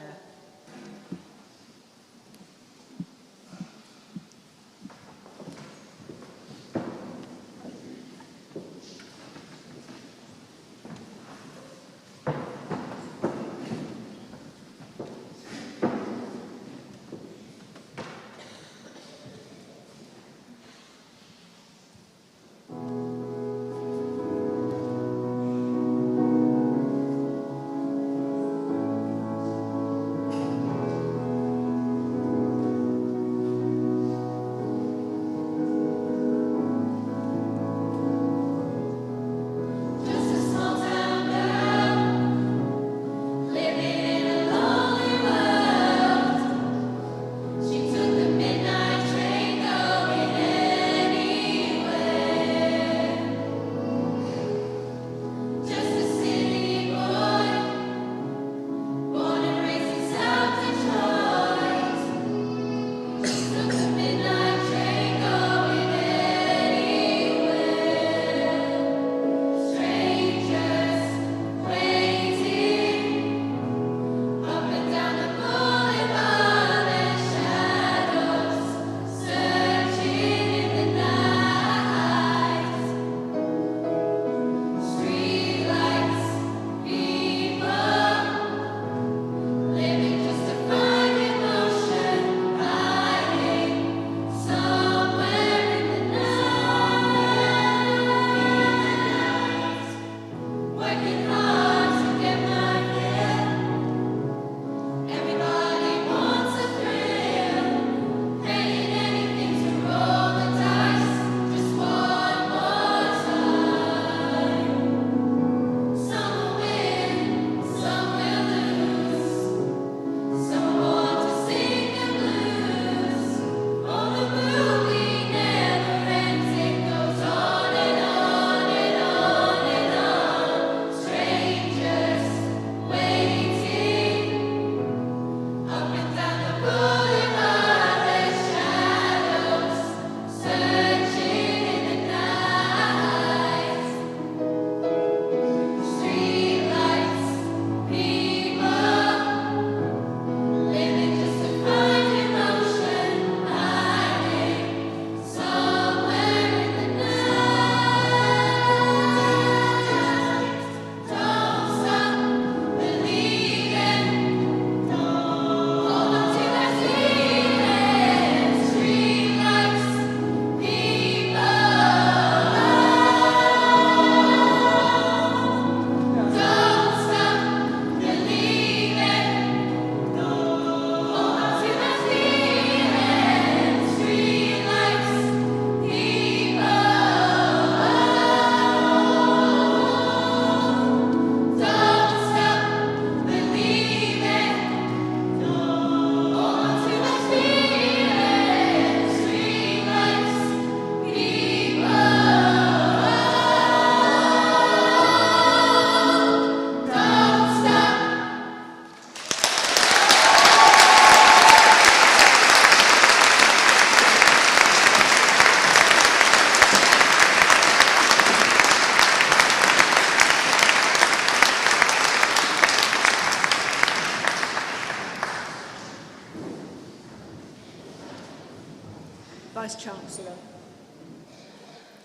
Vice-Chancellor,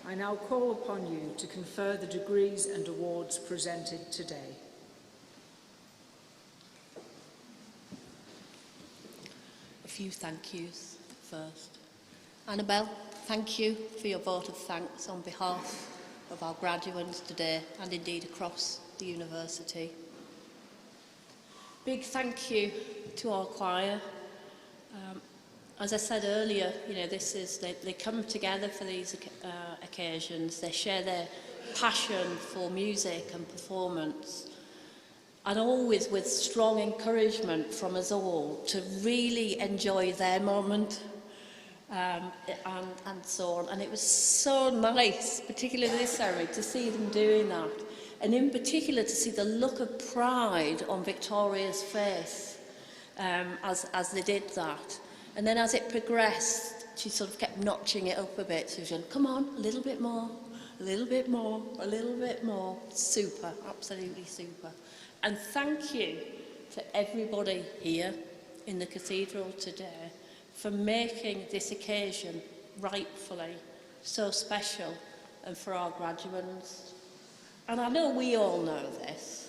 I now call upon you to confer the degrees and awards presented today. A few thank yous first. Annabelle, thank you for your vote of thanks on behalf of our graduates today and indeed across the university. Big thank you to our choir. As I said earlier, they come together for these occasions. They share their passion for music and performance, and always with strong encouragement from us all to really enjoy their moment and so on. And it was so nice, particularly this ceremony, to see them doing that, and in particular to see the look of pride on Victoria's face as they did that. And then as it progressed, she sort of kept notching it up a bit. So she said, come on, a little bit more, a little bit more, a little bit more. Super, absolutely super. And thank you to everybody here in the cathedral today for making this occasion rightfully so special and for our graduates. And I know we all know this.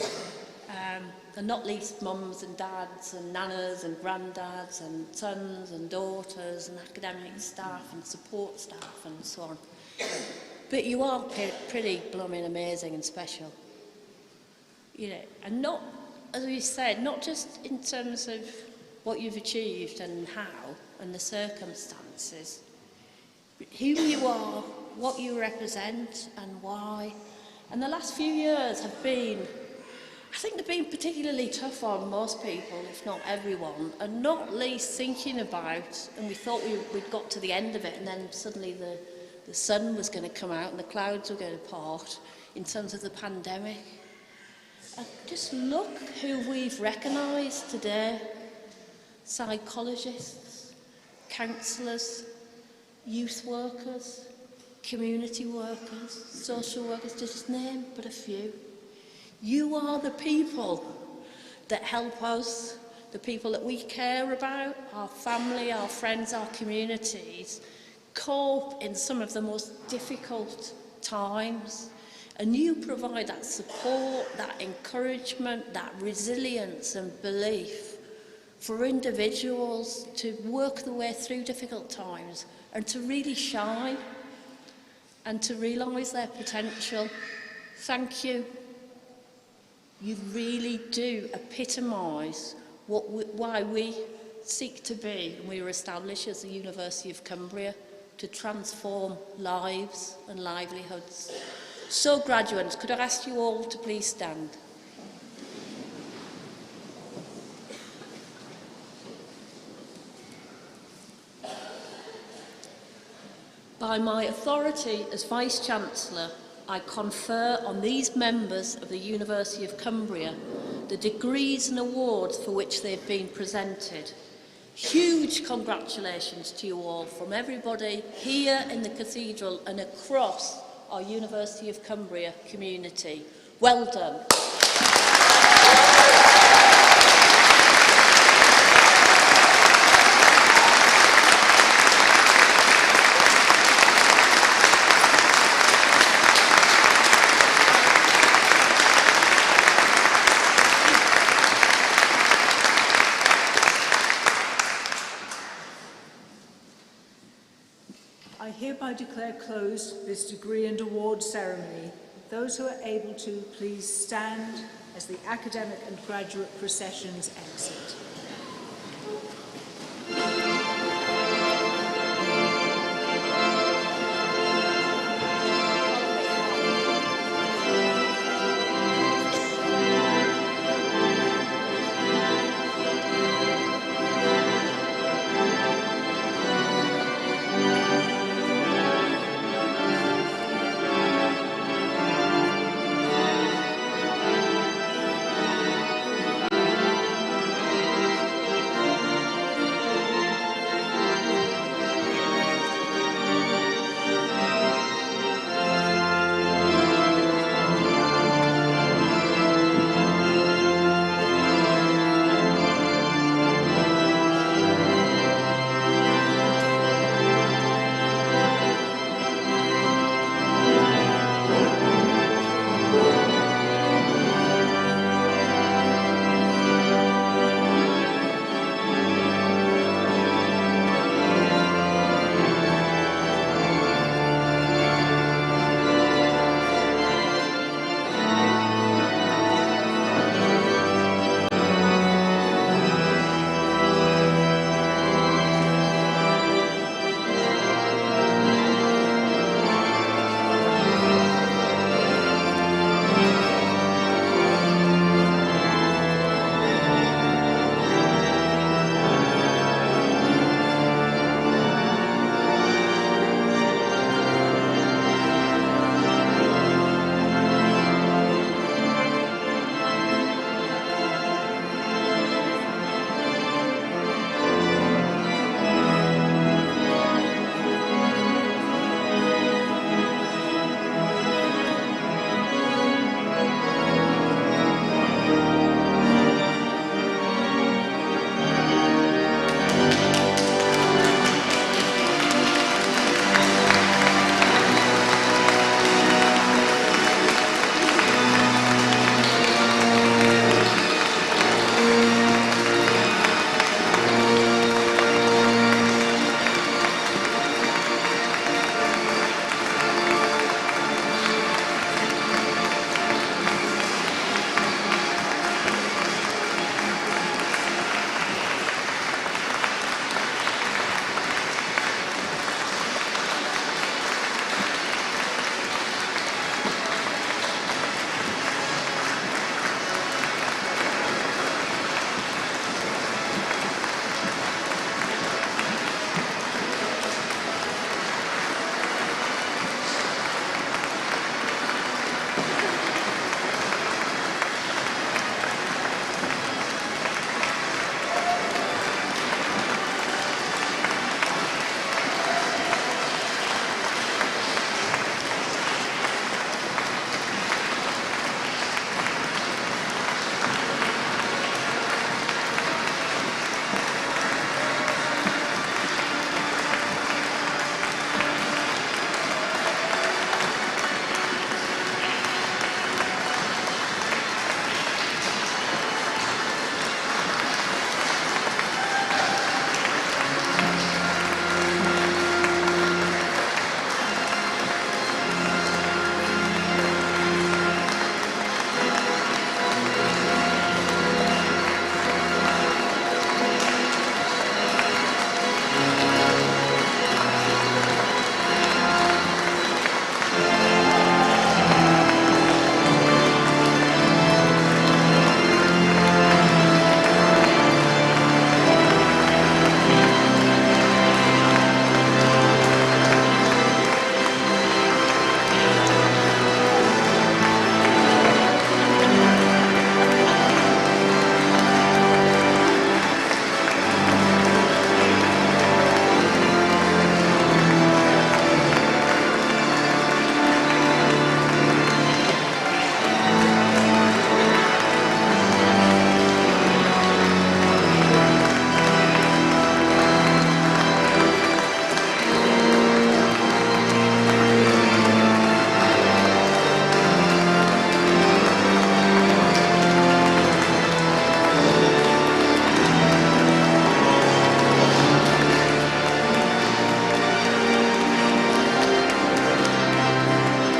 And not least mums and dads and nanas and granddads and sons and daughters and academic staff and support staff and so on. But you are pretty blooming amazing and special. And not, as we said, not just in terms of what you've achieved and how and the circumstances, but who you are, what you represent and why. And the last few years have been, I think they've been particularly tough on most people, if not everyone, and not least thinking about, and we thought we'd got to the end of it, and then suddenly the sun was going to come out and the clouds were going to part in terms of the pandemic. And just look who we've recognised today: psychologists, counsellors, youth workers, community workers, social workers, to just name but a few. You are the people that help us, the people that we care about, our family, our friends, our communities, cope in some of the most difficult times. And you provide that support, that encouragement, that resilience and belief for individuals to work their way through difficult times and to really shine and to realise their potential. Thank you. You really do epitomise why we seek to be, and we were established as the University of Cumbria, to transform lives and livelihoods. So, graduates, could I ask you all to please stand? By my authority as Vice-Chancellor, I confer on these members of the University of Cumbria the degrees and awards for which they've been presented. Huge congratulations to you all from everybody here in the cathedral and across our University of Cumbria community. Well done. I hereby declare closed this degree and award ceremony. Those who are able to, please stand as the academic and graduate processions exit.